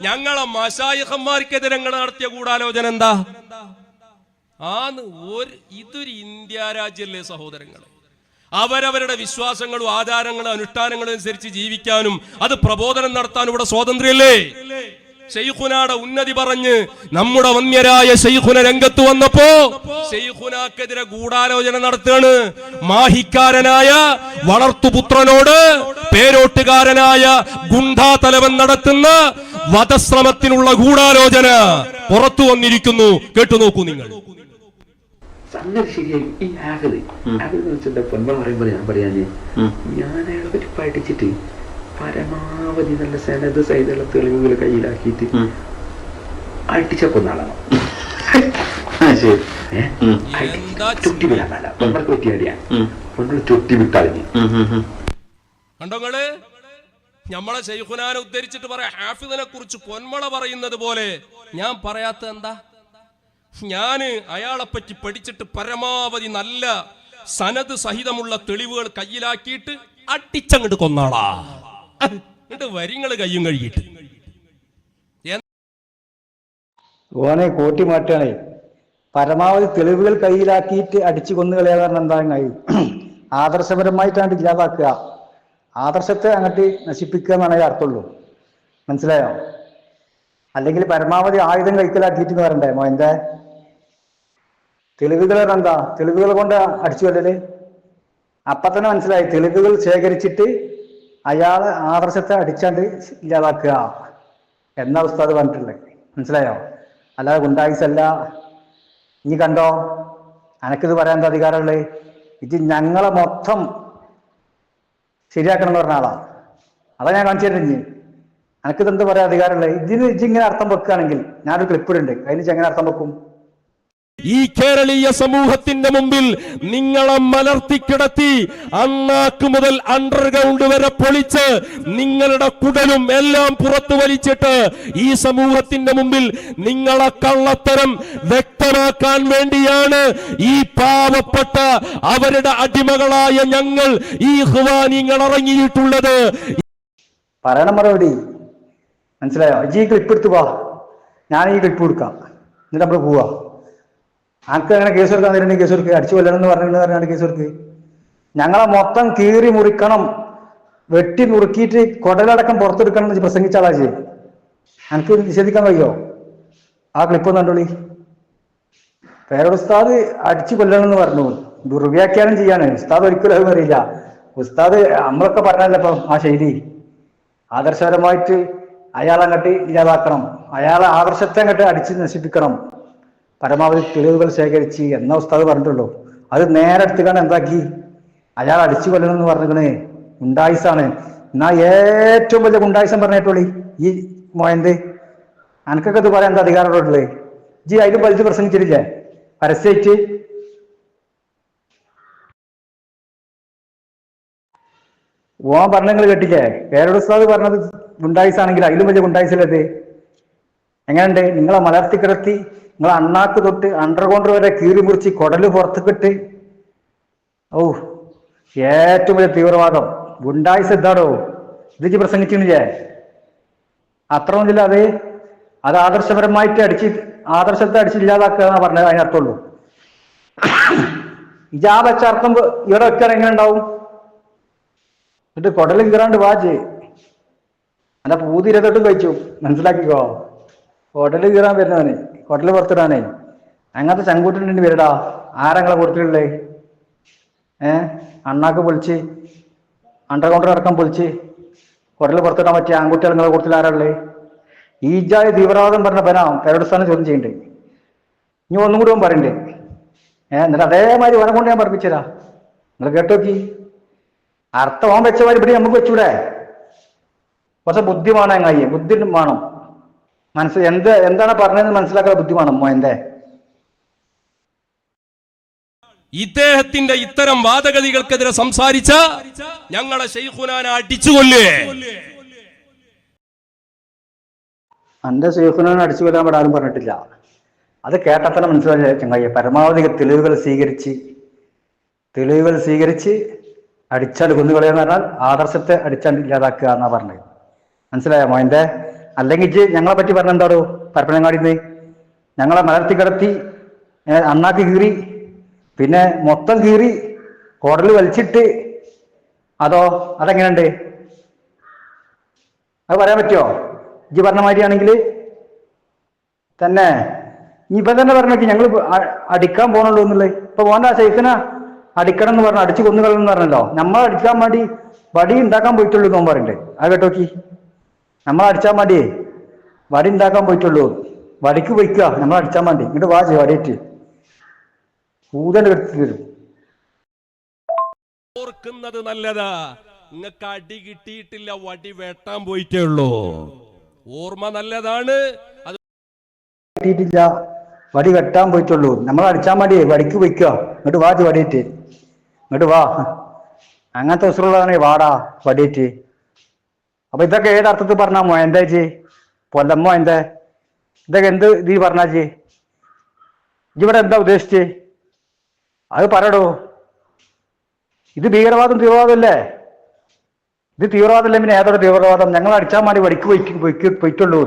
ഞങ്ങളെ മശായിഖന്മാർക്കെതിരെ നിങ്ങൾ നടത്തിയ ഗൂഢാലോചന എന്താ? ഇതൊരു ഇന്ത്യ രാജ്യമല്ലേ സഹോദരങ്ങളെ? അവരവരുടെ വിശ്വാസങ്ങളും ആചാരങ്ങളും അനുഷ്ഠാനങ്ങളും അനുസരിച്ച് ജീവിക്കാനും അത് പ്രബോധനം നടത്താനും ഇവിടെ സ്വാതന്ത്ര്യമല്ലേ? ശൈഖുനാടെ ഉന്നതി പറഞ്ഞ് നമ്മുടെ വന്യരായ ശൈഖുന രംഗത്ത് വന്നപ്പോ ശൈഖുനാക്കെതിരെ ഗൂഢാലോചന നടത്തുകയാണ്. മാഹിക്കാരനായ വളർത്തുപുത്രനോട് പേരോട്ടുകാരനായ ഗുണ്ടാ തലവൻ നടത്തുന്ന വധശ്രമത്തിനുള്ള ഗൂഢാലോചന പുറത്തു വന്നിരിക്കുന്നു. കേട്ടു നോക്കൂ നിങ്ങൾ. സംഗതി ശരിയായി. ഈ ആകത് വെച്ചിട്ട് പൊന്മ പറയുമ്പോൾ ഞാൻ പറയാന്, ഞാൻ അയാളെ പറ്റി പഠിച്ചിട്ട് പരമാവധി നല്ല സനത് സൈതുള്ള തെളിവുകൾ കയ്യിലാക്കിയിട്ട് അടിച്ച കൊന്നാളാണ്. ചുട്ടി വിടാനല്ല, പൊന്മക്ക് പറ്റിയ അടിയാ. പൊന്മ ചുട്ടി വിട്ടറിഞ്ഞ് കണ്ടോങ്ങള്. നമ്മളെ ശൈഖുനാനെ ഉദ്ധരിച്ചിട്ട് പറയാ ഹാഫിദിനെ കുറിച്ച് പൊന്മള പറയുന്നത് പോലെ ഞാൻ പറയാത്ത എന്താ? ഞാന് അയാളെപ്പറ്റി പഠിച്ചിട്ട് പരമാവധി നല്ല സനത് സഹിതമുള്ള തെളിവുകൾ കയ്യിലാക്കിയിട്ട് അടിച്ചങ്ങോട്ട് കൊന്നാളാ. എന്നിട്ട് വരിങ്ങള് കയ്യും കഴുകിയിട്ട് ഓനെ കോട്ടി മാറ്റാണേ. പരമാവധി തെളിവുകൾ കയ്യിലാക്കിയിട്ട് അടിച്ചു കൊന്നുകളയാ കാരണം എന്താ? ആദർശപരമായിട്ടാണ് ഇല്ലാതാക്കുക, ആദർശത്തെ അങ്ങോട്ട് നശിപ്പിക്കുക എന്നാണ് അർത്ഥമുള്ളൂ. മനസ്സിലായോ? അല്ലെങ്കിൽ പരമാവധി ആയുധം കൈക്കലാക്കിയിട്ട് വരണ്ടേ മോന്റെ? തെളിവുകൾ എന്താ? തെളിവുകൾ കൊണ്ട് അടിച്ചു കൊല്ലല്. അപ്പൊ തന്നെ മനസ്സിലായി, തെളിവുകൾ ശേഖരിച്ചിട്ട് അയാളെ ആദർശത്തെ അടിച്ചാണ്ട് ഇല്ലാതാക്കുക എന്ന ഉസ്താദ് പറഞ്ഞിട്ടുള്ളത്. മനസ്സിലായോ? അല്ലാതെ ഗുണ്ടായിസല്ല. ഇനി കണ്ടോ, അനക്കിത് പറയാൻ എന്താ അധികാരമുള്ളത്? ഇത് ഞങ്ങളെ മൊത്തം ശരിയാക്കണം എന്ന് പറഞ്ഞ ആളാ. അതാ ഞാൻ കാണിച്ചു തരുന്നത്. അനക്കിത് എന്ത് പറയാൻ അധികാരമുള്ളത്? ഇങ്ങനെ അർത്ഥം വെക്കുകയാണെങ്കിൽ ഞാനൊരു ക്ലിപ്പിടുണ്ട്, അതിന് എങ്ങനെ അർത്ഥം വെക്കും? ഈ കേരളീയ സമൂഹത്തിന്റെ മുമ്പിൽ നിങ്ങളെ മലർത്തിക്കിടത്തി അണ്ണാക്ക് മുതൽ അണ്ടർഗ്രൗണ്ട് വരെ പൊളിച്ച് നിങ്ങളുടെ കുടലും എല്ലാം പുറത്തു വലിച്ചിട്ട് ഈ സമൂഹത്തിന്റെ മുമ്പിൽ നിങ്ങളെ കള്ളത്തരം വ്യക്തമാക്കാൻ വേണ്ടിയാണ് ഈ പാവപ്പെട്ട അവരുടെ അടിമകളായ ഞങ്ങൾ ഈ ഇഖ്വാനികൾ ഇറങ്ങിയിട്ടുള്ളത്. പറയണം മറുപടി. മനസ്സിലായോ? ഈ ക്ലിപ്പ് എടുത്തു പോവാ, ഞാൻ ഈ ക്ലിപ്പ് കൊടുക്കാം, എന്നിട്ട് നമ്മൾ പോവാ. ആർക്ക് അങ്ങനെ കേസ് കൊടുക്കാൻ തരുന്നുണ്ട്? കേസ് കൊടുക്കുക. അടിച്ചു കൊല്ലണം എന്ന് പറഞ്ഞിട്ട് കേസ് കൊടുക്കുക. ഞങ്ങളെ മൊത്തം കീറി മുറിക്കണം, വെട്ടി നുറുക്കിയിട്ട് കൊടലടക്കം പുറത്തെടുക്കണം എന്ന് പ്രസംഗിച്ച ആളാ ചെയ്യും. എനിക്ക് നിഷേധിക്കാൻ കഴിയോ? ആ ക്ലിപ്പ് ഒന്ന് കണ്ടോളി. പേരോട് ഉസ്താദ് അടിച്ചു കൊല്ലണം എന്ന് പറഞ്ഞു, ദുർവ്യാഖ്യാനം ചെയ്യാണ്. ഉസ്താദ് ഒരിക്കലും അത് അറിയില്ല. ഉസ്താദ് നമ്മളൊക്കെ പറഞ്ഞല്ലോ ഇപ്പം ആ ശൈലി. ആദർശപരമായിട്ട് അയാളങ്ങട്ട് ഇല്ലാതാക്കണം, അയാളെ ആദർശത്തെ അങ്ങോട്ട് അടിച്ച് നശിപ്പിക്കണം, പരമാവധി തെളിവുകൾ ശേഖരിച്ച് എന്ന ഉസ്താദ് പറഞ്ഞിട്ടുള്ളൂ. അത് നേരെ എടുത്തുകാണ് എന്താക്കി അയാൾ അടിച്ചു കൊല്ലണം എന്ന് പറഞ്ഞിരിക്കണേ. ഗുണ്ടായിസാണ്. എന്നാ ഏറ്റവും വലിയ ഗുണ്ടായിസം പറഞ്ഞിട്ടുള്ളൂ ഈ മോയന്ത്. അനക്കൊക്കെ ഇത് പറയാൻ എന്താ അധികാരമുള്ളത്? ജി അതിന് വലിച്ച് പ്രസംഗിച്ചിട്ടില്ലേ പരസ്യമായിട്ട്? ഓൻ പറഞ്ഞ നിങ്ങൾ കേട്ടില്ലേ? പേരോട് ഉസ്താദ് പറഞ്ഞത് ഗുണ്ടായിസാണെങ്കിൽ അതിലും വലിയ ഗുണ്ടായിസല്ലത്. എങ്ങനെയുണ്ട്? നിങ്ങളെ മലർത്തി കിടത്തി നിങ്ങളെ അണ്ണാക്ക് തൊട്ട് അണ്ടർഗ്രൗണ്ട് വരെ കീറി മുറിച്ച് കൊടല് പുറത്തുകിട്ട്, ഏറ്റവും വലിയ തീവ്രവാദം ഗുണ്ടായിസ് എന്താണോ ഇത് പ്രസംഗിച്ചില്ലേ? അത്ര ഒന്നുമില്ല. അത് ആദർശപരമായിട്ട് ആദർശത്തെ അടിച്ചില്ലാതാക്കുക എന്നാ പറഞ്ഞത്. അതിനർത്ഥമുള്ളൂ. ഇജാ വെച്ച അർത്ഥം ഇവിടെ വെക്കാൻ എങ്ങനെ ഉണ്ടാവും? എന്നിട്ട് കൊടല് കീറാണ്ട് വാജ് അല്ല പൂതി ഇരുപത്തെട്ടും കഴിച്ചു. മനസ്സിലാക്കിക്കോ. കൊടല് കീറാൻ വരുന്നവന്, കൊടല് പുറത്തിടാനേ അങ്ങനത്തെ ചങ്കൂറ്റുണ്ടെങ്കിൽ വരടാ. ആരങ്ങളെ കൊടുത്തിട്ടുള്ളേ? അണ്ണാക്ക് പൊളിച്ച് അണ്ടർഗ്രൗണ്ട് അടക്കം പൊളിച്ച് കൊടല് പുറത്തിടാൻ പറ്റിയ ആൺകുട്ടികൾ നിങ്ങളെ കൊടുത്തില്ല ആരാളേ? ഈ ജാതി തീവ്രവാദം പറഞ്ഞ ബനാം പേരോടസ്ഥാനം ചോദ്യം ചെയ്യണ്ടേ? ഇനി ഒന്നും കൂടി പറയണ്ടേ? എന്നിട്ട് അതേമാതിരി വനം കൊണ്ട് ഞാൻ പഠിപ്പിച്ചരാ. നിങ്ങൾ കേട്ടോക്കി. അർത്ഥം വെച്ച മാതിരി ഇവിടെ നമുക്ക് വെച്ചൂടെ? കുറച്ച് ബുദ്ധി വേണം. എങ്ങായി ബുദ്ധി വേണം. എന്താണ് പറഞ്ഞതെന്ന് മനസ്സിലാക്കാൻ ബുദ്ധി വേണം മോയന്റെ. ഇദ്ദേഹത്തിന്റെ ഇത്തരം വാദഗതികൾക്കെതിരെ സംസാരിച്ച ഞങ്ങളെ ശൈഖുനാനെ അടിച്ചുകൊല്ലേ. എന്റെ ശൈഖുനാനെ അടിച്ചു കൊല്ലാൻ ഇവിടെ ആരും പറഞ്ഞിട്ടില്ല. അത് കേട്ടത്തന്നെ മനസ്സിലായ ചങ്ങായി. പരമാവധി തെളിവുകൾ സ്വീകരിച്ച് അടിച്ചാൽ കൊന്നുകളയെന്ന് പറഞ്ഞാൽ ആദർശത്തെ അടിച്ചാൽ ഇല്ലാതാക്കുക എന്നാ പറഞ്ഞത്. മനസ്സിലായോ മോയന്റെ? അല്ലെങ്കിൽ ഇജ്ജ് ഞങ്ങളെ പറ്റി പറഞ്ഞ എന്താടോ പരപ്പനങ്ങാടിന്ന് ഞങ്ങളെ മലർത്തി കിടത്തി അണ്ണാക്ക് കീറി പിന്നെ മൊത്തം കീറി കുടൽ വലിച്ചിട്ട് അതോ അതെങ്ങനെയുണ്ട് അത് പറയാൻ പറ്റുമോ ഇജ്ജ് പറഞ്ഞ മാതിരിയാണെങ്കിൽ തന്നെ ഇപ്പൊ തന്നെ പറഞ്ഞേക്ക് ഞങ്ങൾ അടിക്കാൻ പോകണുള്ളൂ എന്നുള്ളത് ഇപ്പൊ പോകണ്ട ശൈഖിനെ അടിക്കണം എന്ന് പറഞ്ഞു അടിച്ചു കൊന്നുകളെന്ന് എന്ന് പറഞ്ഞല്ലോ നമ്മൾ അടിക്കാൻ വേണ്ടി വടി ഉണ്ടാക്കാൻ പോയിട്ടുള്ളൂ എന്ന് പറയണ്ടേ അത് കേട്ടോക്കി നമ്മൾ അടിച്ചാൻ വേണ്ടിയേ വടി ഉണ്ടാക്കാൻ പോയിട്ടുള്ളൂ വടിക്ക് പോയിക്കുക നമ്മൾ അടിച്ചാൻ വേണ്ടി ഇങ്ങോട്ട് വാ ചെയ്യും വടിയേറ്റ് കൂതൽ എടുത്ത് തരും ഓർക്കുന്നത് നല്ലതാ നിങ്ങൾക്ക് അടി കിട്ടിയിട്ടില്ല വടി വെട്ടാൻ പോയിട്ടേ ഉള്ളൂ ഓർമ്മ നല്ലതാണ് അത് കിട്ടിയിട്ടില്ല വടി വെട്ടാൻ പോയിട്ടുള്ളൂ നമ്മൾ അടിച്ചാൻ വേണ്ടിയേ വടിക്ക് പോയിക്കുക ഇങ്ങോട്ട് വാ വടിയേറ്റ് ഇങ്ങോട്ട് വാ അങ്ങനത്തെ ഉസുറുള്ളതാണ് വാടാ വടിയേറ്റ് അപ്പൊ ഇതൊക്കെ ഏതർത്ഥത്തിൽ പറഞ്ഞാ മൊയന്തേച്ചി പൊല്ലമ്മോ എന്താ ഇതൊക്കെ എന്ത് നീ പറഞ്ഞാച്ചി ഇവിടെ എന്താ ഉദ്ദേശിച്ച് അത് പറയടോ ഇത് ഭീകരവാദം തീവ്രവാദമല്ലേ ഇത് തീവ്രവാദമല്ലേ പിന്നെ ഏതൊരു തീവ്രവാദം ഞങ്ങൾ അടിച്ചാൽ മതി വടിക്ക് പോയിട്ടുള്ളൂ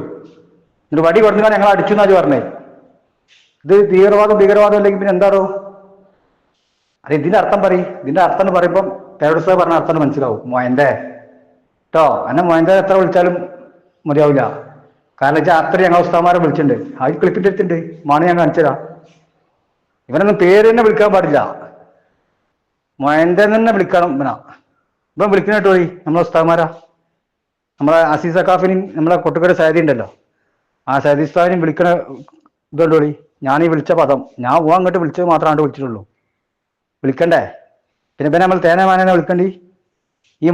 എന്നിട്ട് വടി കൊടുത്താൽ ഞങ്ങൾ അടിച്ചു എന്നാ പറഞ്ഞേ ഇത് ഭീകരവാദം അല്ലെങ്കിൽ പിന്നെ എന്താടോ അത് ഇതിന്റെ അർത്ഥം പറയും ഇതിന്റെ അർത്ഥം എന്ന് പറയുമ്പം ടെററിസ്റ്റ് പറഞ്ഞ അർത്ഥം മനസ്സിലാവും മൊയന്റെ കേട്ടോ എന്നെ മൊയന്റെ എത്ര വിളിച്ചാലും മതിയാവില്ല കാരണം വെച്ചാൽ അത്ര ഞങ്ങൾ ഉസ്താമാരെ വിളിച്ചിട്ടുണ്ട് ആ ക്ലിപ്പിന്റെ അടുത്തുണ്ട് മാണി ഞാൻ കാണിച്ചതാ ഇവനൊന്നും പേര് തന്നെ വിളിക്കാൻ പാടില്ല മൊയന്റെ തന്നെ വിളിക്കണം ഇവൻ വിളിക്കുന്ന കേട്ടോ നമ്മളെ ഉസ്താമാരാ നമ്മളെ അസീസ് സക്കാഫിനും നമ്മളെ കൊട്ടുകര സൈദി ഉണ്ടല്ലോ ആ സൈദി ഉസ്താദിനും വിളിക്കണ ഇതുണ്ടോളി ഞാൻ ഈ വിളിച്ച പദം ഞാൻ പോവാൻ അങ്ങോട്ട് വിളിച്ചത് മാത്രമാണ് വിളിച്ചിട്ടുള്ളൂ വിളിക്കണ്ടേ പിന്നെ നമ്മൾ തേനമാനെ വിളിക്കണ്ടി ഈ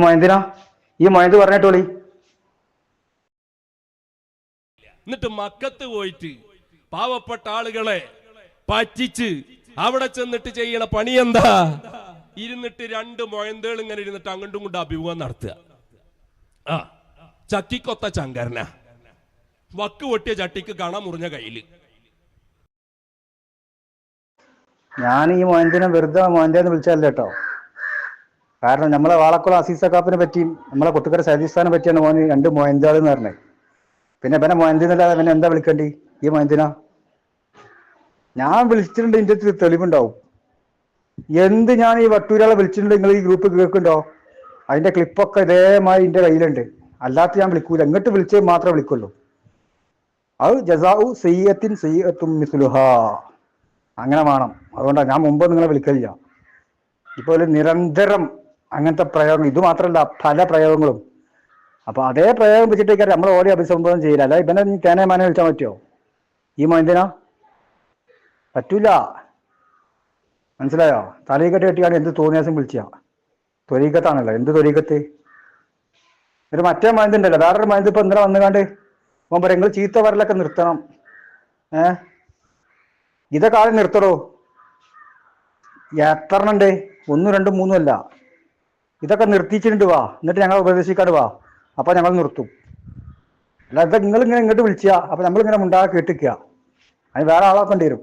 മൊയന്ത് പറഞ്ഞിട്ടോളി എന്നിട്ട് മക്കത്ത് പോയിട്ട് പാവപ്പെട്ട ആളുകളെ പറ്റിച്ച് അവിടെ ചെന്നിട്ട് ചെയ്യണ പണി എന്താ ഇരുന്നിട്ട് രണ്ട് മൊയന്തേൾ ഇങ്ങനെ ഇരുന്നിട്ട് അങ്ങോട്ടും ഇങ്ങോട്ടും അഭിമുഖം നടത്തുക ആ ചക്കിക്കൊത്ത ചങ്കരന വക്ക് പൊട്ടിയ ചട്ടിക്ക് കണ മുറിഞ്ഞ കയ്യില് ഞാൻ ഈ മൊയന്തിനെ വെറുതെ മൊയന്തേന്ന് വിളിച്ചതല്ല കേട്ടോ കാരണം നമ്മളെ വാളക്കുളം അസീസ് സക്കാഫിനെ പറ്റിയും നമ്മളെ കൊട്ടുകര സൈദിസ്ഥാനെ പറ്റിയാണ് മോന് രണ്ട് മൊയന്താൾ എന്ന് പറഞ്ഞത് പിന്നെ പിന്നെ മൊയന്തിന്നല്ലാതെ പിന്നെ എന്താ വിളിക്കണ്ടി ഈ മൊയന്തിനാ ഞാൻ വിളിച്ചിട്ടുണ്ട് ഇതിന്റെ അടുത്ത് തെളിവുണ്ടാവും എന്ത് ഞാൻ ഈ വട്ടൂരാളെ വിളിച്ചിട്ടുണ്ട് നിങ്ങൾ ഈ ഗ്രൂപ്പ് കേൾക്കുന്നുണ്ടോ അതിന്റെ ക്ലിപ്പൊക്കെ ഇതേമായി എന്റെ കയ്യിലുണ്ട് അല്ലാത്ത ഞാൻ വിളിക്കൂല ഇങ്ങോട്ട് വിളിച്ചത് മാത്രമേ വിളിക്കുള്ളൂ അത് ജസാഉ സയ്യത്തിൻ സയ്യത്തും മിസ്ലുഹാ അങ്ങനെ വേണം അതുകൊണ്ടാണ് ഞാൻ മുമ്പ് നിങ്ങളെ വിളിക്കലില്ല ഇപ്പോൾ നിരന്തരം അങ്ങനത്തെ പ്രയോഗം ഇത് മാത്രമല്ല പല പ്രയോഗങ്ങളും അപ്പൊ അതേ പ്രയോഗം വെച്ചിട്ടേക്കാർ നമ്മൾ ഓരോ അഭിസംബോധന ചെയ്യില്ല അല്ല ഇവനെ നീ തേനമാനെ വിളിച്ചാൽ പറ്റുമോ ഈ മൊയന്തിനാ പറ്റൂല മനസ്സിലായോ തലീക്കട്ട് കെട്ടിയാണ് എന്ത് തോന്നിയാസം വിളിച്ച ത്വരീക്കത്താണല്ലോ എന്ത് ത്വരീക്കത്ത് ഒരു മറ്റേ മൊയന്തുണ്ടല്ലോ വേറൊരു മൊയന്ത് ഇപ്പൊ ഇന്നലെ വന്നുകാണ്ട് ഓൻ പറയാം നിങ്ങൾ ചീത്ത വരലൊക്കെ നിർത്തണം ഇതൊക്കെ ആദ്യം നിർത്തടോ എത്രണ്ണുണ്ട് 1, 2, 3 അല്ല ഇതൊക്കെ നിർത്തിച്ചിട്ടുണ്ട് വാ എന്നിട്ട് ഞങ്ങൾ ഉപദേശിക്കാണ്ട് വാ അപ്പൊ ഞങ്ങൾ നിർത്തും അല്ലാതെ നിങ്ങൾ ഇങ്ങനെ ഇങ്ങോട്ട് വിളിച്ചാ അപ്പൊ നമ്മളിങ്ങനെ മുണ്ടാതെ കേട്ടിക്കുക അതിന് വേറെ ആളാക്കേണ്ടി വരും